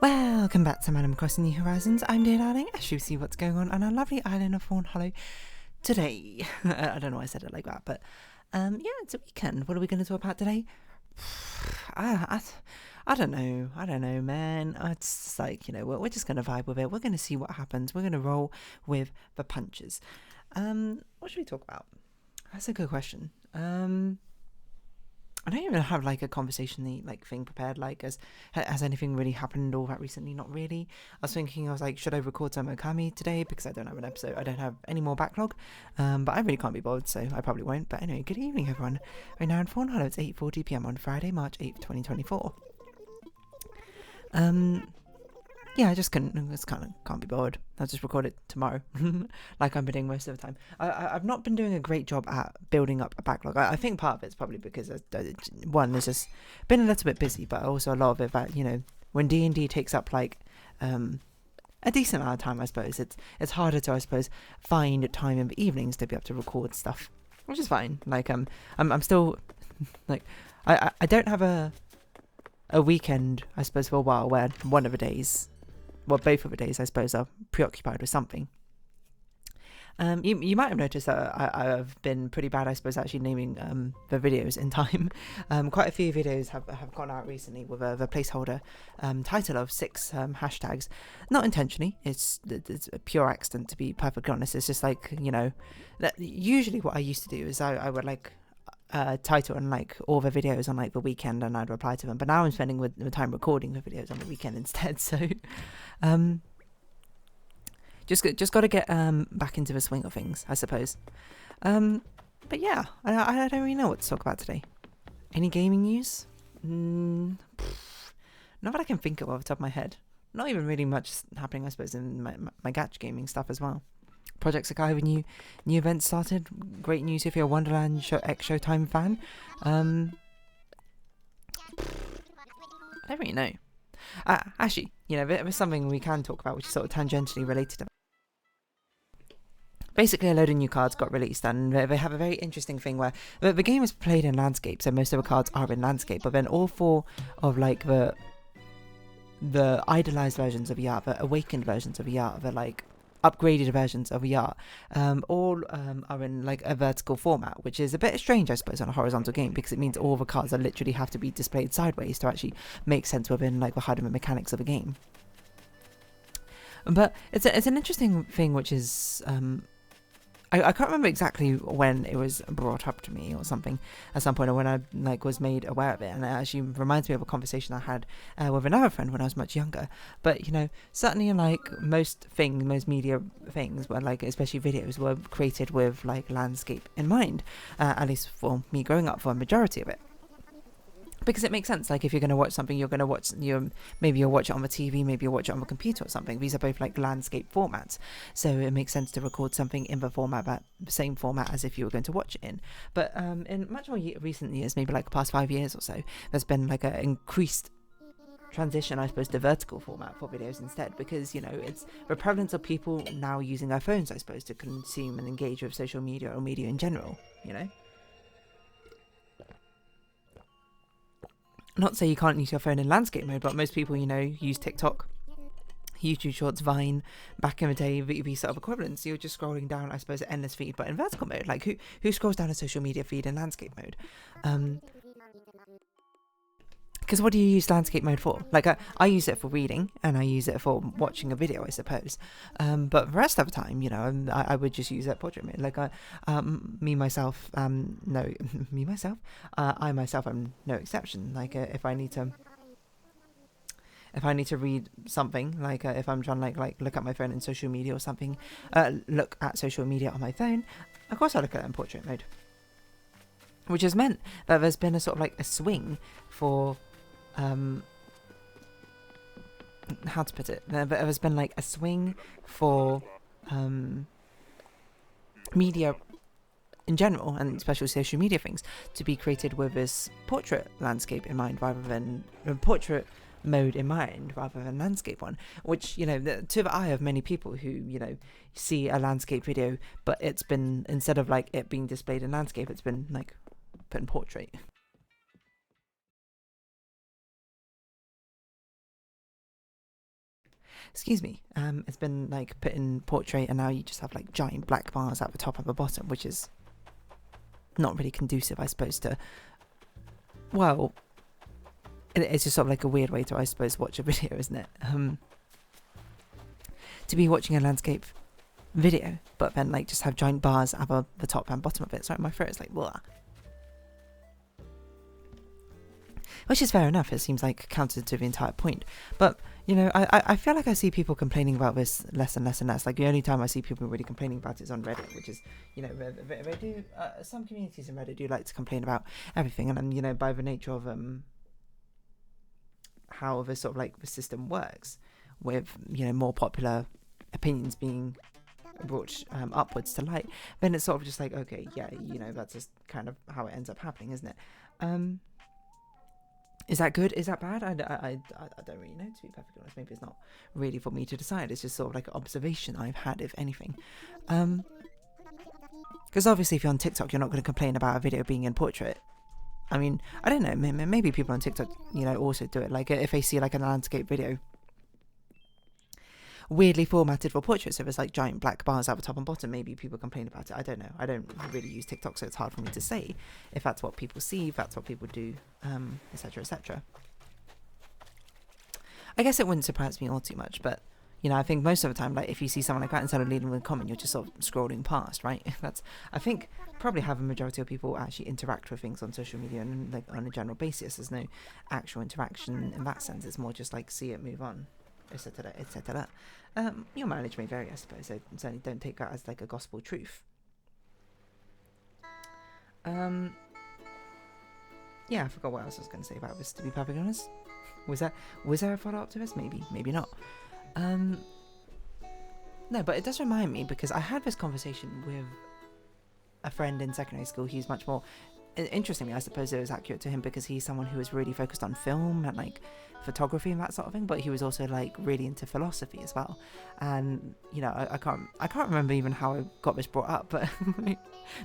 Welcome back to Madam Crossing New Horizons. I'm dear darling, as you see what's going on our lovely island of Fawnhollow today. I don't know why I said it like that, but yeah, it's a weekend. What are we going to talk about today? I don't know, man. It's just like, we're just going to vibe with it. We're going to see what happens. We're going to roll with the punches. What should we talk about? That's a good question. I don't even have like a conversation thing prepared. Has anything really happened all that recently? Not really. I was like, should I record some Okami today because I don't have an episode. I don't have any more backlog. But I really can't be bothered, so I probably won't. But anyway, good evening, everyone. Right now in Fawnhallow, it's 8:40 p.m. on Friday, March 8th, 2024. Yeah, I just can't be bothered. I'll just record it tomorrow, like I've been doing most of the time. I've not been doing a great job at building up a backlog. I think part of it's probably because one, there's just been a little bit busy, but also a lot of it that when D&D takes up a decent amount of time, I suppose it's harder to find time in the evenings to be able to record stuff, which is fine. I'm still I don't have a weekend, I suppose, for a while where one of the days, both of the days, I suppose, are preoccupied with something. You might have noticed that I've been pretty bad, I suppose, actually naming the videos in time. Quite a few videos have gone out recently with the placeholder title of 6 hashtags. Not intentionally, it's a pure accident, to be perfectly honest. It's just that usually what I used to do is I would title and all the videos on the weekend, and I'd reply to them, but now I'm spending the time recording the videos on the weekend instead, so just got to get back into the swing of things, I suppose. But yeah, I don't really know what to talk about today. Any gaming news? Not that I can think of off the top of my head. Not even really much happening, I suppose, in my Gatch gaming stuff as well. Project Sakai with new events started. Great news if you're a Wonderland X Showtime fan. I don't really know. Actually, there's something we can talk about which is sort of tangentially related to that. Basically, a load of new cards got released, and they have a very interesting thing where the game is played in landscape, so most of the cards are in landscape, but then all 4 of the idolized versions of the art, the awakened versions of the art, the upgraded versions of the art, all are in a vertical format, which is a bit strange, I suppose, on a horizontal game, because it means all the cards literally have to be displayed sideways to actually make sense within the hardware mechanics of the game. But it's an interesting thing, which is I can't remember exactly when it was brought up to me or something at some point, or when I was made aware of it, and it actually reminds me of a conversation I had with another friend when I was much younger. But certainly most media things, were especially videos, were created with landscape in mind, at least for me growing up, for a majority of it. Because it makes sense, if you're going to watch something, you're going to watch, maybe you'll watch it on the TV, maybe you'll watch it on the computer or something. These are both landscape formats, so it makes sense to record something in the same format as if you were going to watch it in. But in much more recent years, maybe the past 5 years or so, there's been an increased transition, I suppose, to vertical format for videos instead, because it's the prevalence of people now using their phones, I suppose, to consume and engage with social media or media in general. Not to say you can't use your phone in landscape mode, but most people, use TikTok, YouTube Shorts, Vine, back in the day, these sort of equivalents. You're just scrolling down, I suppose, an endless feed, but in vertical mode. Who scrolls down a social media feed in landscape mode? Because what do you use landscape mode for? I use it for reading, and I use it for watching a video, I suppose. But the rest of the time, I would just use it portrait mode. I myself am no exception. If I need to read something, if I'm trying to look at my phone in social media or something, look at social media on my phone, of course I look at it in portrait mode. Which has meant that there's been a sort of a swing for how to put it, there's been a swing for media in general, and especially social media things, to be created with this portrait landscape in mind rather than portrait mode in mind rather than landscape one, which to the eye of many people who see a landscape video, but it's been, instead of it being displayed in landscape, it's been put in portrait. excuse me, it's been like put in portrait, and now you just have like giant black bars at the top and the bottom, which is not really conducive, I suppose, to, well, it's just sort of like a weird way to, I suppose, watch a video, isn't it? To be watching a landscape video, but then like just have giant bars at the top and bottom of it. Sorry, my throat is like blah. Which is fair enough. It seems like counter to the entire point. But you know, I feel like I see people complaining about this less and less and less. Like the only time I see people really complaining about it is on Reddit, which is, you know, they do some communities in Reddit do like to complain about everything, and then, you know, by the nature of how the sort of like the system works, with, you know, more popular opinions being brought upwards to light, then it's sort of just like, okay, yeah, you know, that's just kind of how it ends up happening, isn't it? Is that good? Is that bad? I don't really know, to be perfectly honest. Maybe it's not really for me to decide. It's just sort of like an observation I've had, if anything. Because obviously if you're on TikTok, you're not going to complain about a video being in portrait. I mean, I don't know, maybe people on TikTok, you know, also do it. Like if they see like a landscape video weirdly formatted for portraits, so there's like giant black bars at the top and bottom, maybe people complain about it. I don't know. I don't really use TikTok, so it's hard for me to say if that's what people see, if that's what people do, etc, etc. I guess it wouldn't surprise me all too much, but you know, I think most of the time, like if you see someone like that, instead of leading with a comment, you're just sort of scrolling past, right? That's, I think, probably how the majority of people actually interact with things on social media, and like on a general basis. There's no actual interaction in that sense. It's more just like see it, move on, etc, etc. Your mileage may vary, I suppose, so certainly don't take that as like a gospel truth. Yeah, I forgot what else I was going to say about this, to be perfectly honest. Was there a follow-up to this? Maybe not. No, but it does remind me, because I had this conversation with a friend in secondary school. He's much more, interestingly, I suppose it was accurate to him, because he's someone who was really focused on film and like photography and that sort of thing, but he was also like really into philosophy as well. And you know, I can't remember even how I got this brought up, but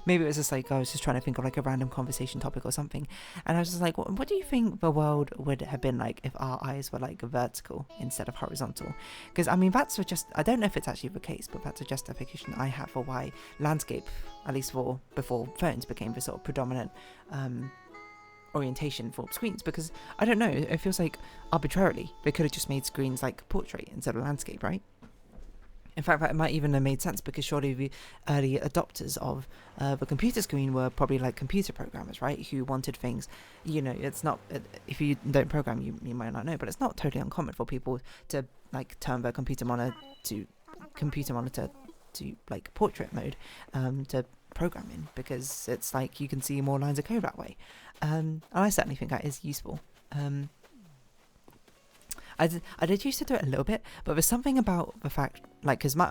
maybe it was just like I was just trying to think of like a random conversation topic or something, and I was just like, what do you think the world would have been like if our eyes were like vertical instead of horizontal? Because I mean, that's just, I don't know if it's actually the case, but that's a justification I have for why landscape, at least for before phones became the sort of predominant orientation for screens, because I don't know, it feels like arbitrarily they could have just made screens like portrait instead of landscape, right? In fact, that might even have made sense, because surely the early adopters of the computer screen were probably like computer programmers, right, who wanted things, you know, it's not, if you don't program, you might not know, but it's not totally uncommon for people to like turn their computer monitor to like portrait mode to program in, because it's like you can see more lines of code that way, and I certainly think that is useful. I did used to do it a little bit, but there's something about the fact, like, because my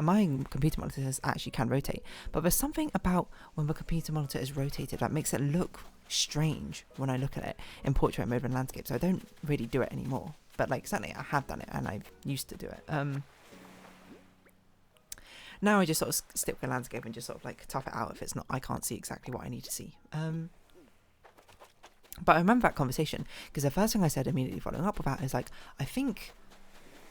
computer monitors actually can rotate, but there's something about when the computer monitor is rotated that makes it look strange when I look at it in portrait mode and landscape, so I don't really do it anymore, but like certainly I have done it, and I used to do it. Now I just sort of stick with the landscape and just sort of like tough it out if it's not, I can't see exactly what I need to see. But I remember that conversation, because the first thing I said immediately following up with that is like, I think,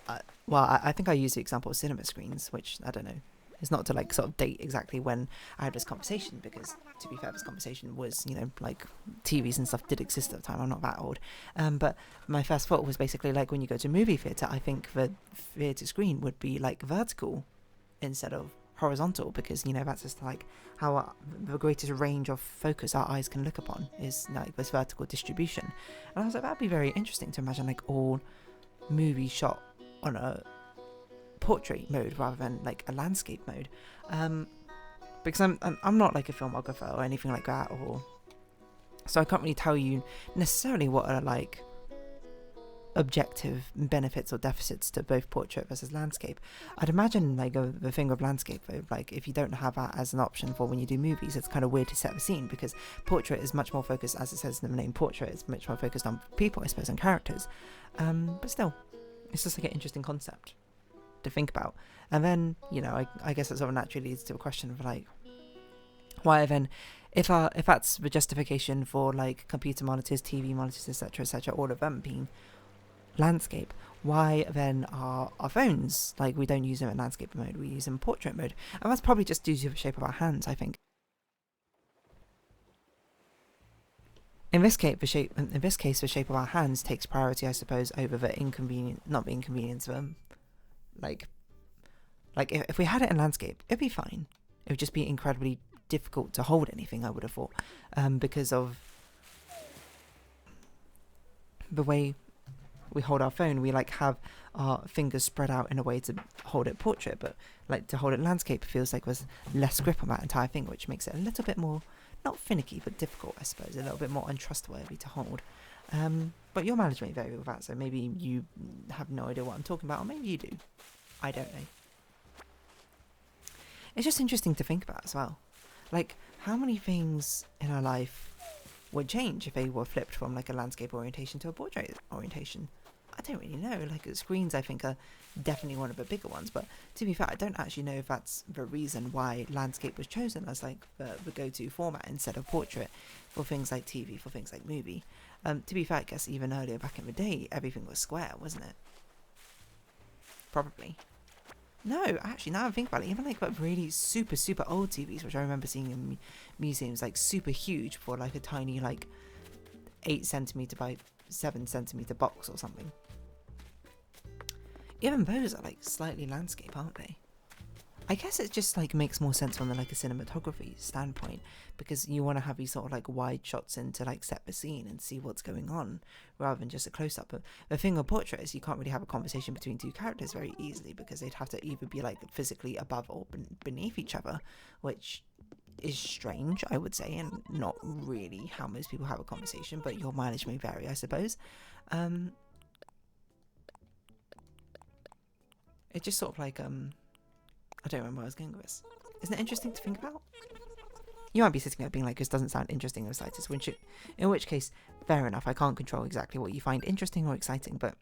I think I used the example of cinema screens, which I don't know, it's not to like sort of date exactly when I had this conversation, because to be fair, this conversation was, you know, like TVs and stuff did exist at the time, I'm not that old, but my first thought was basically like, when you go to a movie theatre, I think the theatre screen would be like vertical instead of horizontal, because, you know, that's just like how the greatest range of focus our eyes can look upon is like this vertical distribution. And I was like, that'd be very interesting to imagine like all movies shot on a portrait mode rather than like a landscape mode, because I'm not like a filmographer or anything like that, or so I can't really tell you necessarily what are like objective benefits or deficits to both portrait versus landscape. I'd imagine like the thing with landscape though, like if you don't have that as an option for when you do movies, it's kind of weird to set the scene, because portrait is much more focused, as it says in the name portrait, it's much more focused on people, I suppose, and characters, but still it's just like an interesting concept to think about. And then, you know, I guess that sort of naturally leads to a question of like, why then, if that's the justification for like computer monitors, TV monitors, etc, all of them being landscape, why then are our phones, like, we don't use them in landscape mode, we use them in portrait mode? And that's probably just due to the shape of our hands, I think. In this case, the shape of our hands takes priority, I suppose, over the not the inconvenience of them. Like if we had it in landscape, it'd be fine. It would just be incredibly difficult to hold anything, I would have thought, because of the way we hold our phone. We like have our fingers spread out in a way to hold it portrait, but like to hold it landscape, it feels like there's less grip on that entire thing, which makes it a little bit more, not finicky, but difficult, I suppose, a little bit more untrustworthy to hold. But your mileage may vary with that, so maybe you have no idea what I'm talking about, or maybe you do. I don't know. It's just interesting to think about as well. Like, how many things in our life would change if they were flipped from like a landscape orientation to a portrait orientation? I don't really know. Like, screens, I think, are definitely one of the bigger ones, but to be fair, I don't actually know if that's the reason why landscape was chosen as like the go-to format instead of portrait for things like TV, for things like movie. To be fair, I guess even earlier back in the day, everything was square, wasn't it? Probably. No, actually, now I think about it, even like really super, super old TVs, which I remember seeing in museums, like super huge for like a tiny like 8cm by 7cm box or something. Even those are like slightly landscape, aren't they? I guess it just like makes more sense from like a cinematography standpoint, because you want to have these sort of like wide shots in to like set the scene and see what's going on rather than just a close-up. But the thing with portrait is you can't really have a conversation between two characters very easily, because they'd have to either be like physically above or beneath each other, which is strange, I would say, and not really how most people have a conversation, but your mileage may vary, I suppose. It's just sort of like I don't remember where I was going with this. Isn't it interesting to think about? You might be sitting there being like, this doesn't sound interesting in the slightest, in which case, fair enough, I can't control exactly what you find interesting or exciting, but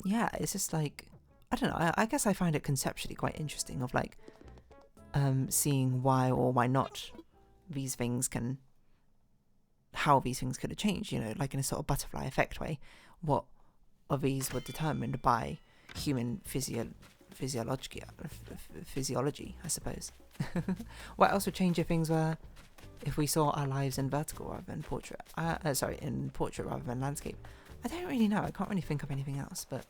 yeah, it's just like, I don't know, I guess I find it conceptually quite interesting of like seeing why or why not these things how these things could have changed, you know, like in a sort of butterfly effect way. What of these were determined by human physiology, I suppose. What else would change if things were, if we saw our lives in vertical rather than portrait? In portrait rather than landscape. I don't really know. I can't really think of anything else, but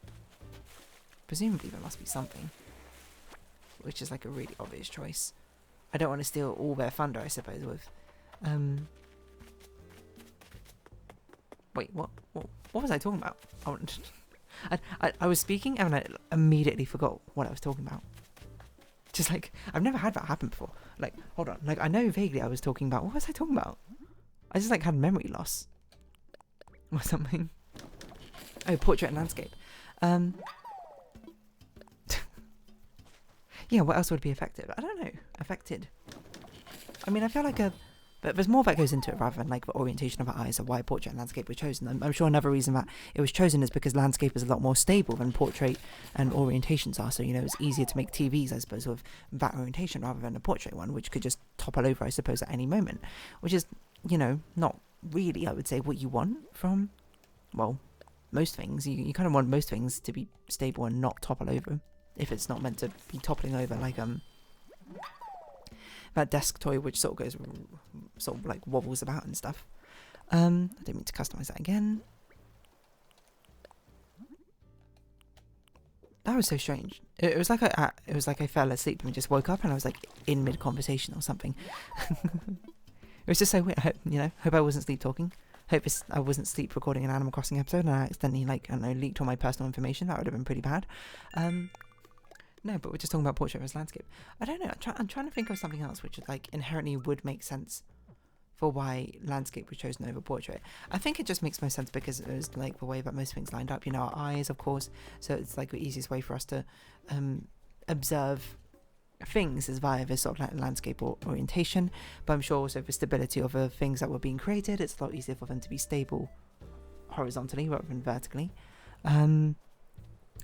presumably there must be something, which is like a really obvious choice. I don't want to steal all their thunder, I suppose. With wait, what was I talking about? I was speaking and I immediately forgot what I was talking about. Just like, I've never had that happen before. Like, hold on. Like, I know vaguely I was talking about, what was I talking about? I just like had memory loss or something. Oh, portrait and landscape. Yeah, what else would be affected? I don't know. Affected. I mean, I feel like but there's more that goes into it rather than like the orientation of our eyes or why portrait and landscape was chosen. I'm sure another reason that it was chosen is because landscape is a lot more stable than portrait and orientations are. So, you know, it's easier to make TVs, I suppose, with that orientation rather than a portrait one, which could just topple over, I suppose, at any moment. Which is, you know, not really, I would say, what you want from, well, most things. You kind of want most things to be stable and not topple over, if it's not meant to be toppling over, like that desk toy which sort of like wobbles about and stuff. I don't mean to customize that again. That was so strange. It was like I fell asleep and just woke up and I was like in mid conversation or something. It was just so weird. Hope I wasn't sleep talking. Hope I wasn't sleep recording an Animal Crossing episode and I accidentally leaked all my personal information. That would have been pretty bad. No, but we're just talking about portrait versus landscape. I don't know. I'm trying to think of something else which like inherently would make sense for why landscape was chosen over portrait. I think it just makes most sense because it was like the way that most things lined up. You know, our eyes, of course. So it's like the easiest way for us to observe things is via this sort of like landscape or orientation. But I'm sure also the stability of the things that were being created, it's a lot easier for them to be stable horizontally rather than vertically.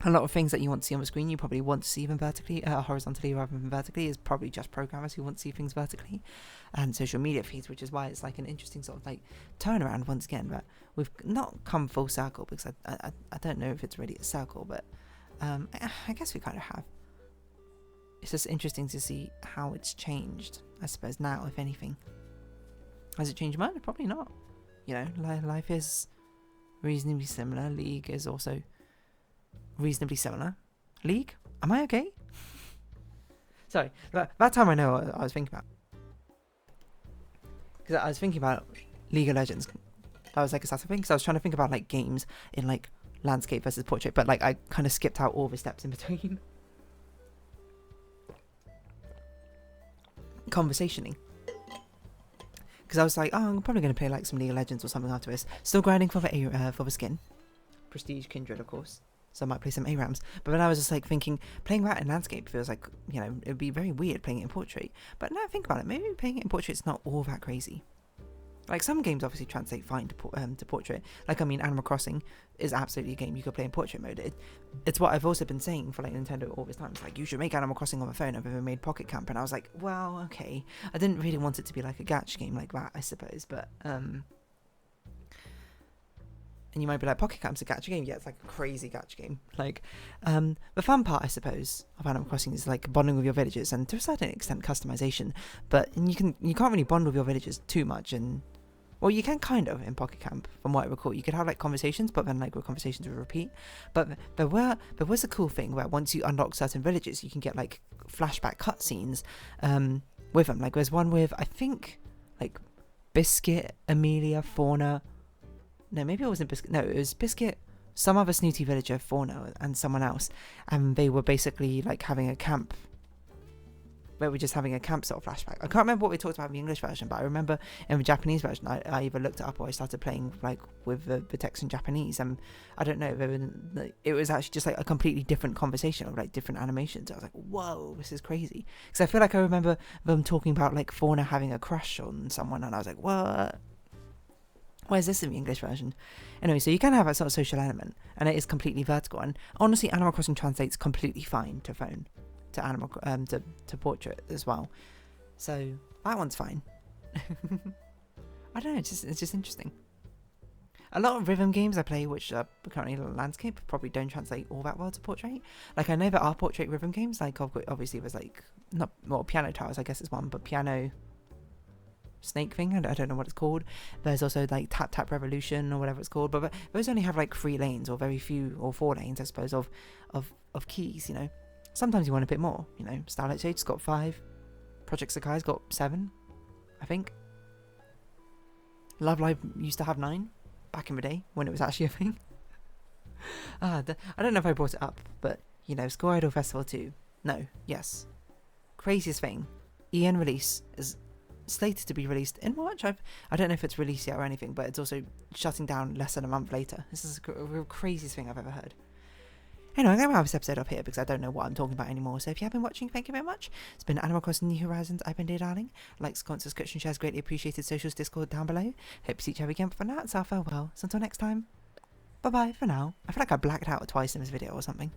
a lot of things that you want to see on the screen, you probably want to see them vertically, horizontally rather than vertically. Is probably just programmers who want to see things vertically, and social media feeds, which is why it's like an interesting sort of like turnaround once again. But we've not come full circle, because I don't know if it's really a circle, but I guess we kind of have. It's just interesting to see how it's changed, I suppose, now, if anything. Has it changed much? Probably not. You know, life is reasonably similar. League is also reasonably similar. League? Am I okay? Sorry, that time I know what I was thinking about. Because I was thinking about League of Legends. That was like a static thing, because I was trying to think about like games in like landscape versus portrait, but like I kind of skipped out all the steps in between. Conversationing. Because I was like, oh, I'm probably going to play like some League of Legends or something after this. Still grinding for the skin. Prestige Kindred, of course. So I might play some ARAMs. But then I was just like thinking, playing that in landscape feels like, you know, it would be very weird playing it in portrait. But now I think about it, maybe playing it in portrait's not all that crazy. Like, some games obviously translate fine to portrait. Like, I mean, Animal Crossing is absolutely a game you could play in portrait mode. It's what I've also been saying for like Nintendo all this time. It's like, you should make Animal Crossing on the phone. I've ever made Pocket Camp, and I was like, well, okay. I didn't really want it to be like a gacha game like that, I suppose. But and you might be like, Pocket Camp's a gacha game. Yeah, it's like a crazy gacha game. Like, the fun part, I suppose, of Animal Crossing is like bonding with your villagers, and to a certain extent customization. But you can't really bond with your villagers too much, and well, you can kind of in Pocket Camp, from what I recall. You could have like conversations, but then like the conversations would repeat. But there was a cool thing where once you unlock certain villages, you can get like flashback cutscenes with them. Like there's one with, I think, like Biscuit, Amelia, Fauna. No, maybe it wasn't Biscuit. No, it was Biscuit, some other snooty villager, Fauna, and someone else. And they were basically like having a camp. Where we're just having a camp sort of flashback. I can't remember what we talked about in the English version, but I remember in the Japanese version, I either looked it up or I started playing like with the text in Japanese, and I don't know, it was actually just like a completely different conversation of like different animations. I was like, whoa, this is crazy. Because I feel like I remember them talking about like Fauna having a crush on someone, and I was like, what? Where's this in the English version? Anyway, so you can have a sort of social element, and it is completely vertical. And honestly, Animal Crossing translates completely fine to phone. To portrait as well, so that one's fine. I don't know, it's just interesting. A lot of rhythm games I play, which are currently landscape, probably don't translate all that well to portrait. Like, I know there are portrait rhythm games, like obviously there's like, not, well, Piano Towers I guess is one, but Piano Snake thing, I don't know what it's called. There's also like Tap Tap Revolution or whatever it's called, but those only have like 3 lanes or very few, or 4 lanes I suppose, of keys, you know. Sometimes you want a bit more, you know. Starlight Shade's got 5. Project Sakai's got 7, I think. Love Live used to have 9 back in the day when it was actually a thing. I don't know if I brought it up, but you know, Score Idol Festival 2. No, yes. Craziest thing. EN release is slated to be released in March. I don't know if it's released yet or anything, but it's also shutting down less than a month later. This is the craziest thing I've ever heard. Anyway, I'm going to wrap this episode up here because I don't know what I'm talking about anymore. So if you have been watching, thank you very much. It's been Animal Crossing New Horizons. I've been Dear Darling. Likes, comments, subscription, shares, greatly appreciated. Socials, Discord down below. Hope to see each other again. But for now, it's our farewell. So until next time, bye-bye for now. I feel like I blacked out twice in this video or something.